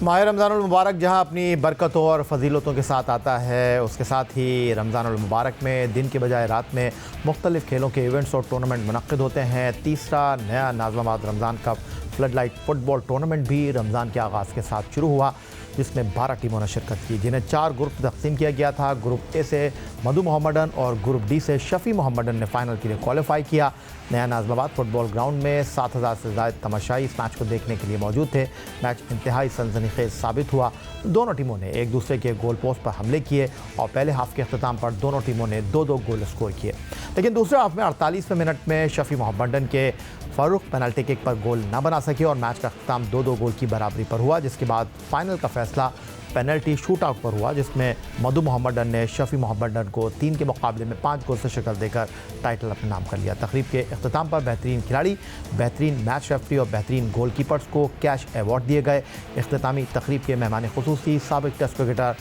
माह रमज़ानुल मुबारक जहाँ अपनी बरकतों और फजीलतों के साथ आता है, उसके साथ ही रमज़ानुल मुबारक में दिन के बजाय रात में मुख्तलिफ़ खेलों के इवेंट्स और टूर्नामेंट मुनक़्क़िद होते हैं। तीसरा नया Nazimabad Ramzan cup flood light football tournament भी रमज़ान के आगाज़ के साथ शुरू हुआ, जिसमें 12 टीमों ने शिरकत की, जिन्हें 4 ग्रुप तकसीम किया गया था। ग्रुप ए से मधु मोहम्मदन और ग्रुप डी से शफ़ी मोहम्मदन ने फ़ाइनल के लिए क्वालिफाई किया। नया नाज़िमाबाद फुटबॉल ग्राउंड में 7,000 से ज़ायद तमाशाई इस मैच को देखने के लिए मौजूद थे। मैच इंतहाई सनसनीखेज़ साबित हुआ। दोनों टीमों ने एक दूसरे के गोल पोस्ट पर हमले किए और पहले हाफ के अख्ताम पर दोनों टीमों ने 2-2 गोल स्कोर किए, लेकिन दूसरे हाफ में 48वें मिनट में शफ़ी मोहम्मदन के फ़ारूक पेनल्टी किक पर गोल न बना सके और मैच का अख्ताम 2-2 गोल की बराबरी पर हुआ, जिसके बाद फाइनल का फैसला पेनल्टी शूट आउट पर हुआ, जिसमें मधु मोहम्मदन ने शफ़ी मोहम्मदन को 3 के मुकाबले में 5 गोल से शिकस्त देकर टाइटल अपने नाम कर लिया। तकरीब के अख्ताम पर बेहतरीन खिलाड़ी, बेहतरीन मैच रेफरी और बेहतरीन गोलकीपर्स को कैश अवार्ड दिए गए। इख्तितामी तकरीब के मेहमान खुसूसी साबिक test cricketer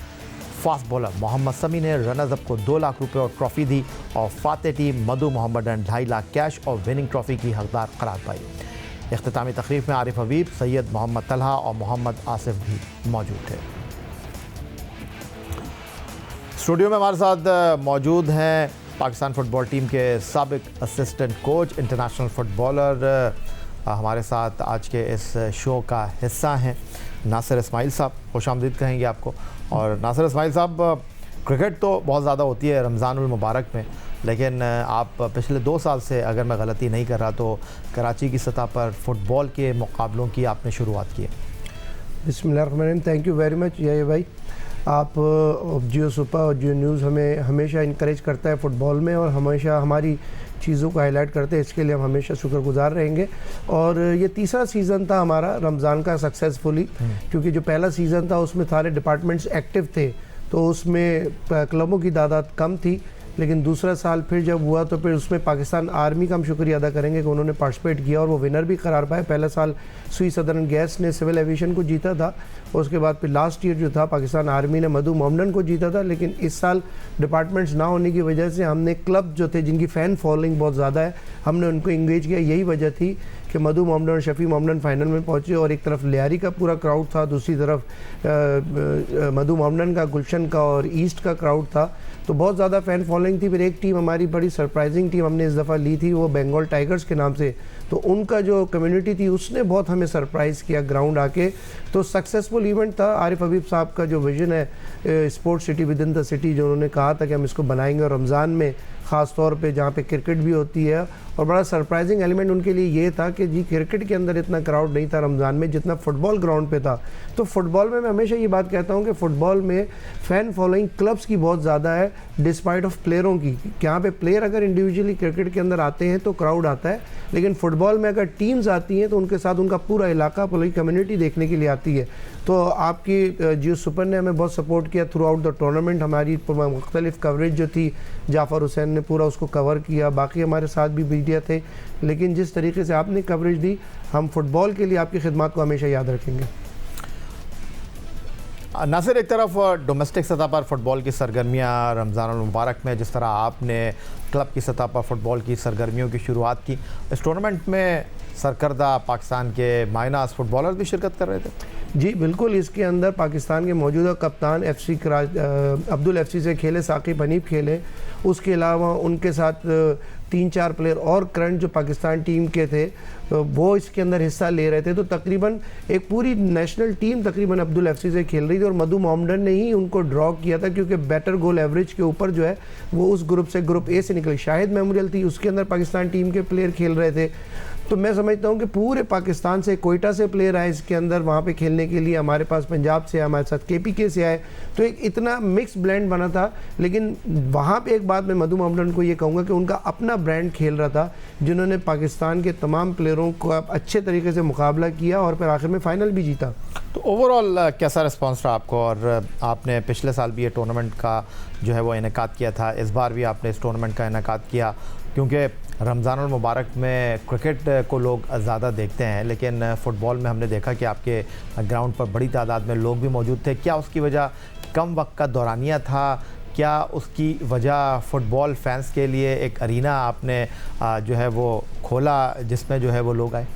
fast bowler Mohammed Shami ने रनर्स अप को 2 लाख रुपये और ट्रॉफ़ी दी और फातेह टीम मधु मोहम्मदन 2.5 लाख कैश और विनिंग ट्रॉफ़ी की हकदार करार पाई। इख्तितामी तकरीब में आरिफ हबीब, सैयद मोहम्मद तलहा और मोहम्मद आसिफ भी मौजूद थे। स्टूडियो में हमारे साथ मौजूद हैं पाकिस्तान फ़ुटबॉल टीम के साबिक असिस्टेंट कोच, इंटरनेशनल फ़ुटबॉलर, हमारे साथ आज के इस शो का हिस्सा हैं नासिर इस्माइल साहब। खुशामदीद कहेंगे आपको। और नासिर इस्माइल साहब, क्रिकेट तो बहुत ज़्यादा होती है रमज़ानुल मुबारक में, लेकिन आप पिछले 2 साल से, अगर मैं गलती नहीं कर रहा, तो कराची की सतह पर फ़ुटबॉल के मुकाबलों की आपने शुरुआत की है। बिस्मिल्लाहिर्रहमानिर्रहीम। थैंक यू वेरी मच ये भाई। आप जियो सुपर और जियो न्यूज़ हमें हमेशा इनकरेज करता है फ़ुटबॉल में और हमेशा हमारी चीज़ों को हाईलाइट करते हैं, इसके लिए हम हमेशा शुक्रगुजार रहेंगे। और ये तीसरा सीज़न था हमारा रमज़ान का सक्सेसफुली, क्योंकि जो पहला सीज़न था उसमें सारे डिपार्टमेंट्स एक्टिव थे, तो उसमें क्लबों की तादाद कम थी। लेकिन दूसरा साल फिर जब हुआ तो फिर उसमें पाकिस्तान आर्मी का हम शुक्रिया अदा करेंगे कि उन्होंने पार्टिसिपेट किया और वो विनर भी करार पाए। पहला साल सुई सदर्न गैस ने सिविल एविएशन को जीता था, उसके बाद फिर लास्ट ईयर जो था पाकिस्तान आर्मी ने मधु मोहम्मदन को जीता था। लेकिन इस साल डिपार्टमेंट्स ना होने की वजह से हमने क्लब जो थे जिनकी फ़ैन फॉलोइंग बहुत ज़्यादा है, हमने उनको इंगेज किया। यही वजह थी कि मधु मोहम्मदन और शफ़ी मोहम्मदन फ़ाइनल में पहुँचे और एक तरफ लियारी का पूरा क्राउड था, दूसरी तरफ मधु मोहम्मदन का, गुलशन का और ईस्ट का क्राउड था, तो बहुत ज़्यादा फ़ैन फॉलोइंग थी। फिर एक टीम हमारी बड़ी सरप्राइजिंग टीम हमने इस दफ़ा ली थी, वो बंगाल टाइगर्स के नाम से, तो उनका जो कम्युनिटी थी उसने बहुत हमें सरप्राइज़ किया ग्राउंड आके। तो सक्सेसफुल इवेंट था। आरिफ हबीब साहब का जो विज़न है sports city with in the city, जो उन्होंने कहा था कि हम इसको बनाएंगे, और रमज़ान में ख़ास तौर पे जहाँ पे क्रिकेट भी होती है, और बड़ा सरप्राइजिंग एलिमेंट उनके लिए ये था कि जी क्रिकेट के अंदर इतना क्राउड नहीं था रमज़ान में जितना फ़ुटबॉल ग्राउंड पे था। तो फ़ुटबॉल में मैं हमेशा ये बात कहता हूँ कि फ़ुटबॉल में फ़ैन फॉलोइंग क्लब्स की बहुत ज़्यादा है डिस्पाइट ऑफ प्लेयरों की। यहाँ पे प्लेयर अगर इंडिविजुअली क्रिकेट के अंदर आते हैं तो क्राउड आता है, लेकिन फ़ुटबॉल में अगर टीम्स आती हैं तो उनके साथ उनका पूरा इलाका, पूरी कम्युनिटी देखने के लिए आती है। तो आपकी जियो सुपर ने हमें बहुत सपोर्ट किया थ्रू आउट द टूर्नामेंट। हमारी मुख्तलिफ कवरेज जो थी, जाफ़र हुसैन ने पूरा उसको कवर किया, बाकी हमारे साथ भी मीडिया थे, लेकिन जिस तरीके से आपने कवरेज दी, हम फ़ुटबॉल के लिए आपकी खिदमत को हमेशा याद रखेंगे। नासिर, एक तरफ डोमेस्टिक सतह पर फ़ुटबॉल की सरगर्मियाँ रमज़ानुल मुबारक में, जिस तरह आपने क्लब की सतह पर फ़ुटबॉल की सरगर्मियों की शुरुआत की, इस टूर्नामेंट में सरकर्दा पाकिस्तान के मायनाज फ़ुटबॉलर भी शिरकत कर रहे थे। जी बिल्कुल, इसके अंदर पाकिस्तान के मौजूदा कप्तान अब्दुल एफसी से खेले, साकिब हनीफ खेले, उसके अलावा उनके साथ 3-4 प्लेयर और करंट जो पाकिस्तान टीम के थे वो इसके अंदर हिस्सा ले रहे थे। तो तकरीबन एक पूरी नेशनल टीम तकरीबन अब्दुल एफसी से खेल रही थी और मधु मोहम्मदन ने ही उनको ड्रॉ किया था, क्योंकि बेटर गोल एवरेज के ऊपर जो है वो उस ग्रुप से, ग्रुप ए से निकले। शाहिद मेमोरियल थी, उसके अंदर पाकिस्तान टीम के प्लेयर खेल रहे थे। तो मैं समझता हूँ कि पूरे पाकिस्तान से, कोयटा से प्लेयर आए इसके अंदर वहाँ पे खेलने के लिए, हमारे पास पंजाब से, हमारे साथ केपीके से आए, तो एक इतना मिक्स ब्लेंड बना था। लेकिन वहाँ पे एक बात मैं मधु मोहम्मदन को ये कहूँगा कि उनका अपना ब्रांड खेल रहा था, जिन्होंने पाकिस्तान के तमाम प्लेयरों को अच्छे तरीके से मुकाबला किया और फिर आखिर में फ़ाइनल भी जीता। तो ओवरऑल कैसा रिस्पॉन्स रहा आपको? और आपने पिछले साल भी ये टूर्नामेंट का जो है वो इनेकाद किया था, इस बार भी आपने इस टूर्नामेंट का इनेकाद किया, क्योंकि रमज़ानुल मुबारक में क्रिकेट को लोग ज़्यादा देखते हैं, लेकिन फ़ुटबॉल में हमने देखा कि आपके ग्राउंड पर बड़ी तादाद में लोग भी मौजूद थे। क्या उसकी वजह कम वक्त का दौरानिया था? क्या उसकी वजह फ़ुटबॉल फैंस के लिए एक अरीना आपने जो है वो खोला जिसमें जो है वो लोग आए?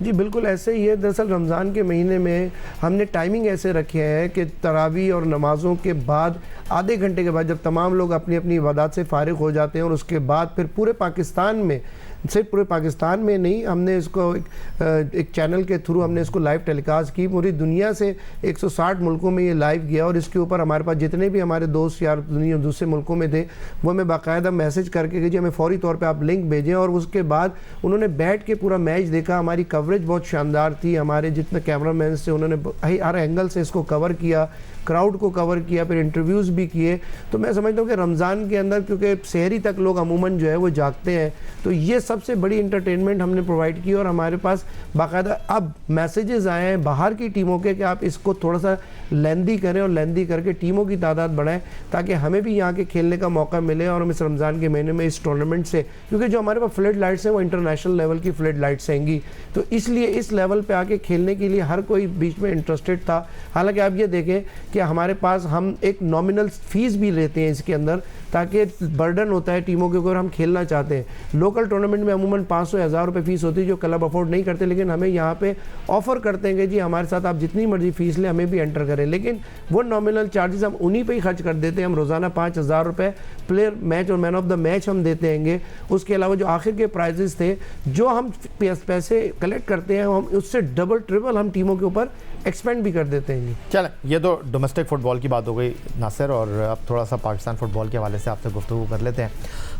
जी बिल्कुल ऐसे ही है। दरअसल रमज़ान के महीने में हमने टाइमिंग ऐसे रखे हैं कि तरावी और नमाज़ों के बाद आधे घंटे के बाद जब तमाम लोग अपनी अपनी इबादत से फारिग हो जाते हैं और उसके बाद फिर पूरे पाकिस्तान में, सिर्फ पूरे पाकिस्तान में नहीं, हमने इसको एक चैनल के थ्रू हमने इसको लाइव टेलीकास्ट की। पूरी दुनिया से 160 मुल्कों में ये लाइव गया और इसके ऊपर हमारे पास जितने भी हमारे दोस्त यार दुनिया दूसरे मुल्कों में थे वो हमें बाकायदा मैसेज करके कि जी हमें फ़ौरी तौर पे आप लिंक भेजें, और उसके बाद उन्होंने बैठ के पूरा मैच देखा। हमारी कवरेज बहुत शानदार थी, हमारे जितने कैमरामैन थे उन्होंने हर एंगल से इसको कवर किया, क्राउड को कवर किया, फिर इंटरव्यूज़ भी किए। तो मैं समझता हूँ कि रमज़ान के अंदर क्योंकि सहरी तक लोग अमूमन जो है वो जागते हैं, तो ये सबसे बड़ी इंटरटेनमेंट हमने प्रोवाइड की। और हमारे पास बाकायदा अब मैसेजेस आए हैं बाहर की टीमों के कि आप इसको थोड़ा सा लेंदी करें और लेंदी करके टीमों की तादाद बढ़ाएं ताकि हमें भी यहाँ के खेलने का मौका मिले और हम इस रमज़ान के महीने में इस टूर्नामेंट से, क्योंकि जो हमारे पास फ्लड लाइट्स हैं वो इंटरनेशनल लेवल की फ्लड लाइट्स आएंगी, तो इसलिए इस लेवल पे आके खेलने के लिए हर कोई बीच में इंटरेस्टेड था। हालांकि आप ये देखें कि हमारे पास हम एक नॉमिनल फ़ीस भी लेते हैं इसके अंदर ताकि बर्डन होता है टीमों के ऊपर, हम खेलना चाहते हैं। लोकल टूर्नामेंट में अमूमन 500-1000 रुपये फ़ीस होती है जो क्लब अफोर्ड नहीं करते, लेकिन हमें यहाँ पे ऑफ़र करते हैं कि जी हमारे साथ आप जितनी मर्जी फ़ीस लें हमें भी एंटर करें, लेकिन वो नॉमिनल चार्जेस हम उन्हीं पे ही खर्च कर देते हैं। हम रोज़ाना 5000 रुपये प्लेयर मैच और मैन ऑफ द मैच हम देते हैं। उसके अलावा जो आखिर के प्राइजेस थे जो हम पैसे कलेक्ट करते हैं हम उससे डबल ट्रिपल हम टीमों के ऊपर एक्सपेंड भी कर देते हैं। चलें, ये तो डोमेस्टिक फ़ुटबॉल की बात हो गई नासिर, और अब थोड़ा सा पाकिस्तान फ़ुटबॉल के हवाले से आपसे गुफ्तगू कर लेते हैं।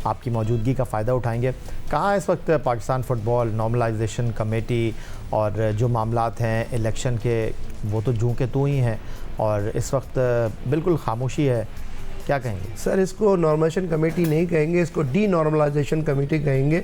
आपकी मौजूदगी का फ़ायदा उठाएंगे। कहाँ इस वक्त पाकिस्तान फ़ुटबॉल नॉर्मलाइजेशन कमेटी और जो मामलात हैं इलेक्शन के, वो तो जूं के तू ही हैं और इस वक्त बिल्कुल खामोशी है, क्या कहेंगे? सर इसको नॉर्मलाइजेशन कमेटी नहीं कहेंगे, इसको डी नॉर्मलाइजेशन कमेटी कहेंगे,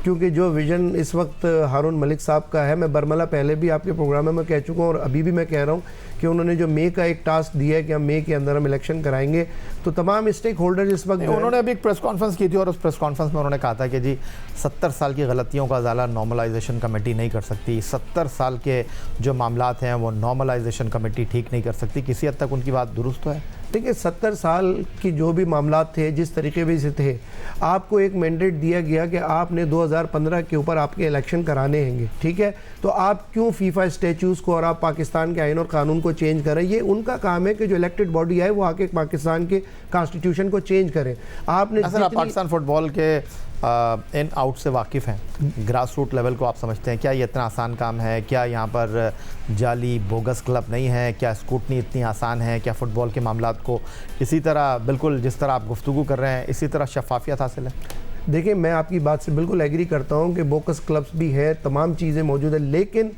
क्योंकि जो विज़न इस वक्त हारून मलिक साहब का है, मैं बरमला पहले भी आपके प्रोग्राम में मैं कह चुका हूँ और अभी भी मैं कह रहा हूँ कि उन्होंने जो मई का एक टास्क दिया है कि हम मई के अंदर हम इलेक्शन कराएंगे, तो तमाम स्टेक होल्डर इस वक्त उन्होंने अभी एक प्रेस कॉन्फ्रेंस की थी और उस प्रेस कॉन्फ्रेंस में उन्होंने कहा था कि जी 70 साल की गलतियों का अजाला नॉर्मलाइजेशन कमेटी नहीं कर सकती, 70 साल के जो मामलात हैं वो नॉर्मलाइजेशन कमेटी ठीक नहीं कर सकती। किसी हद तक उनकी बात दुरुस्त है। देखिए 70 साल की जो भी मामलात थे जिस तरीके भी से थे, आपको एक मैंडेट दिया गया कि आपने 2015 के ऊपर आपके इलेक्शन कराने हैंगे, ठीक है, तो आप क्यों फीफा स्टैच्यूज़ को और आप पाकिस्तान के आइन और कानून को चेंज करें? ये उनका काम है कि जो इलेक्टेड बॉडी है वो आके पाकिस्तान के कॉन्स्टिट्यूशन को चेंज करें। आपने आप पाकिस्तान फुटबॉल के इन आउट से वाकिफ़ हैं, ग्रास रूट लेवल को आप समझते हैं, क्या ये इतना आसान काम है? क्या यहाँ पर जाली बोगस क्लब नहीं है? क्या स्कूटनी इतनी आसान है? क्या फ़ुटबॉल के मामलात को इसी तरह बिल्कुल जिस तरह आप गुफ्तगू कर रहे हैं इसी तरह शफाफियत हासिल है? देखिए मैं आपकी बात से बिल्कुल एग्री करता हूँ कि बोकस क्लब्स भी है, तमाम चीज़ें मौजूद है, लेकिन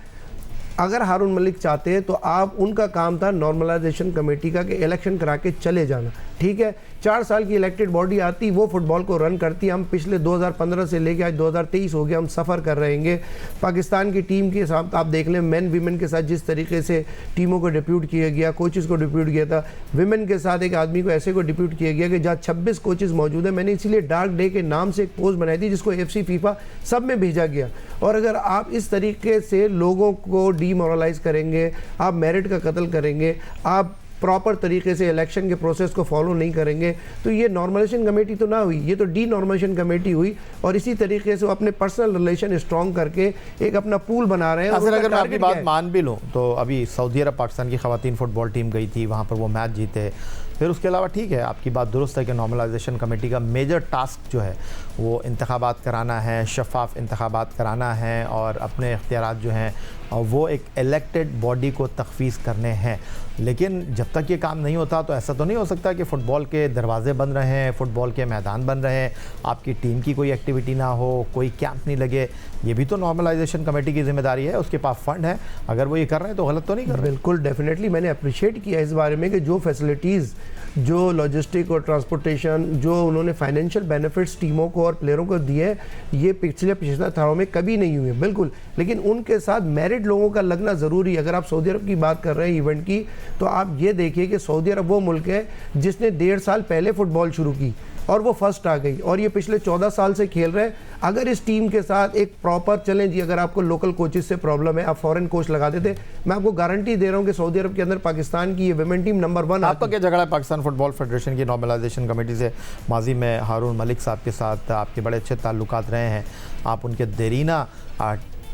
अगर हारून मलिक चाहते हैं तो आप उनका काम था नॉर्मलाइजेशन कमेटी का कि इलेक्शन करा के चले जाना, ठीक है। 4 साल की इलेक्टेड बॉडी आती, वो फुटबॉल को रन करती। हम पिछले 2015 से लेके आज 2023 हो गया, हम सफ़र कर रहे हैं। पाकिस्तान की टीम के साथ आप देख लें, मेन वीमेन के साथ जिस तरीके से टीमों को डिप्यूट किया गया, कोचेज़ को डिप्यूट किया था, विमेन के साथ एक आदमी को ऐसे को डिप्यूट किया गया कि जहाँ 26 कोचेज़ मौजूद है। मैंने इसीलिए डार्क डे के नाम से एक पोस्ट बनाई थी जिसको FC फीफा सब में भेजा गया। और अगर आप इस तरीके से लोगों को डीमोरलाइज करेंगे, आप मेरिट का कत्ल करेंगे, आप प्रॉपर तरीके से इलेक्शन के प्रोसेस को फॉलो नहीं करेंगे, तो ये नॉर्मलाइजेशन कमेटी तो ना हुई, ये तो डी नॉर्मलाइजेशन कमेटी हुई। और इसी तरीके से वो अपने पर्सनल रिलेशन स्ट्रॉन्ग करके एक अपना पूल बना रहे हैं। अगर मैं आपकी बात मान भी लूँ तो अभी सऊदी अरब पाकिस्तान की ख़वातीन फ़ुटबॉल टीम गई थी, वहाँ पर वो मैच जीते। फिर उसके अलावा ठीक है, आपकी बात दुरुस्त है कि नॉर्मलाइजेशन कमेटी का मेजर टास्क जो है वो इंतखाबात कराना है, शफाफ इंतखाबात कराना है और अपने इख्तियारात जो हैं वो एक इलेक्टेड बॉडी को तखफीज़ करने हैं। लेकिन जब तक ये काम नहीं होता तो ऐसा तो नहीं हो सकता कि फ़ुटबॉल के दरवाजे बंद रहें, फ़ुटबॉल के मैदान बन रहे हैं, आपकी टीम की कोई एक्टिविटी ना हो, कोई कैंप नहीं लगे। ये भी तो नॉर्मलाइजेशन कमेटी की जिम्मेदारी है, उसके पास फ़ंड है, अगर वो ये कर रहे हैं तो गलत तो नहीं कर रहे। बिल्कुल डेफिनेटली मैंने अप्रिशिएट किया इस बारे में कि जो फैसिलिटीज़, जो लॉजिस्टिक और ट्रांसपोर्टेशन, जो उन्होंने फाइनेंशियल बेनिफिट्स टीमों को और प्लेयरों को दिए, ये पिछले सालों में कभी नहीं हुए, बिल्कुल। लेकिन उनके साथ मेरिट लोगों का लगना ज़रूरी है। अगर आप सऊदी अरब की बात कर रहे हैं इवेंट की, तो आप ये देखिए कि सऊदी अरब वो मुल्क है जिसने 1.5 साल पहले फ़ुटबॉल शुरू की और वो फर्स्ट आ गई और ये पिछले 14 साल से खेल रहे हैं। अगर इस टीम के साथ एक प्रॉपर चलें जी, अगर आपको लोकल कोचेस से प्रॉब्लम है, आप फॉरेन कोच लगा देते, मैं आपको गारंटी दे रहा हूं कि सऊदी अरब के अंदर पाकिस्तान की ये विमेन टीम नंबर 1। आपका क्या झगड़ा है पाकिस्तान फुटबॉल फेडरेशन की नॉर्मलाइजेशन कमेटी से? माजी में हारून मलिक साहब के साथ आपके बड़े अच्छे ताल्लुकात रहे हैं, आप उनके देरीना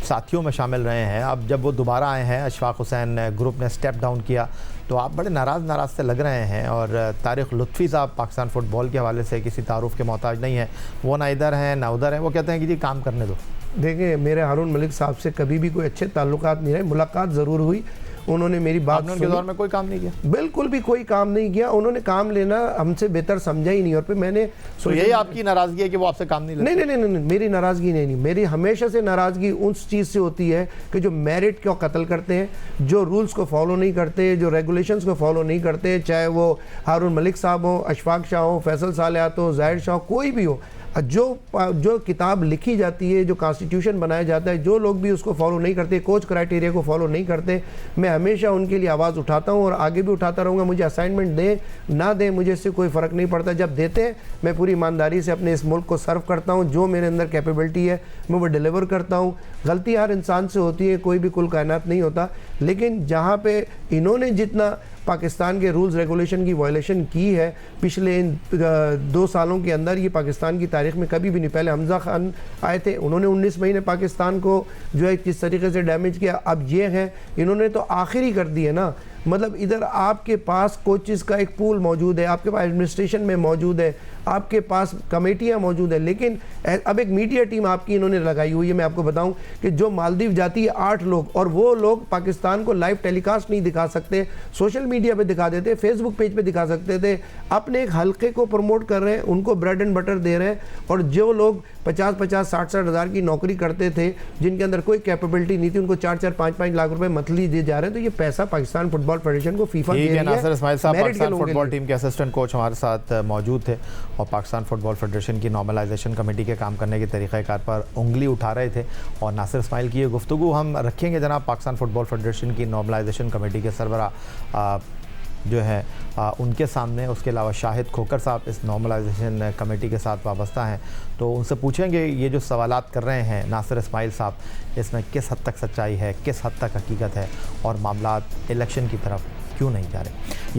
साथियों में शामिल रहे हैं। अब जब वो दोबारा आए हैं, अशफाक हुसैन ग्रुप ने स्टेप डाउन किया, तो आप बड़े नाराज़ से लग रहे हैं। और तारिक लुत्फ़ी साहब पाकिस्तान फ़ुटबॉल के हवाले से किसी तारुफ के मोहताज नहीं है, वो ना इधर हैं ना उधर हैं। वो कहते हैं कि जी काम करने दो। देखिए, मेरे हारून मलिक साहब से कभी भी कोई अच्छे ताल्लुकात नहीं रहे। मुलाकात ज़रूर हुई, उन्होंने मेरी बात उनके दौर में कोई काम नहीं किया, बिल्कुल भी कोई काम नहीं किया। उन्होंने काम लेना हमसे बेहतर समझा ही नहीं। और फिर मैंने तो यही आपकी नाराज़गी है कि वो आपसे काम नहीं लेते? नहीं, मेरी नाराज़गी नहीं, मेरी हमेशा से नाराज़गी उस चीज़ से होती है कि जो मेरिट को कत्ल करते हैं, जो रूल्स को फॉलो नहीं करते, जो रेगुलेशंस को फॉलो नहीं करते, चाहे वो हारून मलिक साहब हो, अशफाक शाह हो, फैसल सालियात हो, ज़ाहिर शाह, कोई भी हो। जो किताब लिखी जाती है, जो कॉन्स्टिट्यूशन बनाया जाता है, जो लोग भी उसको फॉलो नहीं करते, कोच क्राइटेरिया को फॉलो नहीं करते, मैं हमेशा उनके लिए आवाज़ उठाता हूँ और आगे भी उठाता रहूँगा। मुझे असाइनमेंट दें ना दें, मुझे इससे कोई फ़र्क नहीं पड़ता। जब देते हैं, मैं पूरी ईमानदारी से अपने इस मुल्क को सर्व करता हूँ। जो मेरे अंदर कैपेबिलिटी है मैं वो डिलीवर करता हूँ। गलती हर इंसान से होती है, कोई भी कुल कायनात नहीं होता। लेकिन जहाँ पे इन्होंने जितना पाकिस्तान के रूल्स रेगुलेशन की वायलेशन की है पिछले इन 2 सालों के अंदर, ये पाकिस्तान की तारीख में कभी भी नहीं। पहले हमजा खान आए थे, उन्होंने 19 महीने पाकिस्तान को जो है किस तरीके से डैमेज किया। अब ये हैं, इन्होंने तो आखिरी कर दी है ना। मतलब इधर आपके पास कोचेज़ का एक पूल मौजूद है, आपके पास एडमिनिस्ट्रेशन में मौजूद है, आपके पास कमेटियां मौजूद है। लेकिन अब एक मीडिया टीम आपकी इन्होंने लगाई हुई है। मैं आपको बताऊं कि जो मालदीव जाती है 8 लोग, और वो लोग पाकिस्तान को लाइव टेलीकास्ट नहीं दिखा सकते, सोशल मीडिया पे दिखा देते, फेसबुक पेज पे दिखा सकते थे। अपने एक हल्के को प्रमोट कर रहे हैं, उनको ब्रेड एंड बटर दे रहे हैं। और जो लोग 50-50, 60-60 हज़ार की नौकरी करते थे, जिनके अंदर कोई कैपेबिलिटी नहीं थी, उनको 4-4, 5-5 लाख रुपए मंथली दिए जा रहे हैं। तो ये पैसा पाकिस्तान फुटबॉल फेडरेशन को फीफा दे रही है। नासिर इस्माइल साहब पाकिस्तान फुटबॉल टीम के असिस्टेंट कोच हमारे साथ मौजूद थे और पाकिस्तान फुटबॉल फेडरेशन की नॉर्मलाइजेशन कमेटी के काम करने के तरीक़ाकार पर उंगली उठा रहे थे। और नासिर इस्माइल की ये गुफ्तगू हम रखेंगे जनाब पाकिस्तान फुटबॉल फेडरेशन की नॉर्मलाइजेशन कमेटी के सरबराह जो है उनके सामने। उसके अलावा शाहिद खोकर साहब इस नॉर्मलाइजेशन कमेटी के साथ वाबस्ता हैं, तो उनसे पूछेंगे ये जो सवालात कर रहे हैं नासिर इस्माइल साहब, इसमें किस हद तक सच्चाई है, किस हद तक हकीकत है और मामलात इलेक्शन की तरफ क्यों नहीं जा रहे।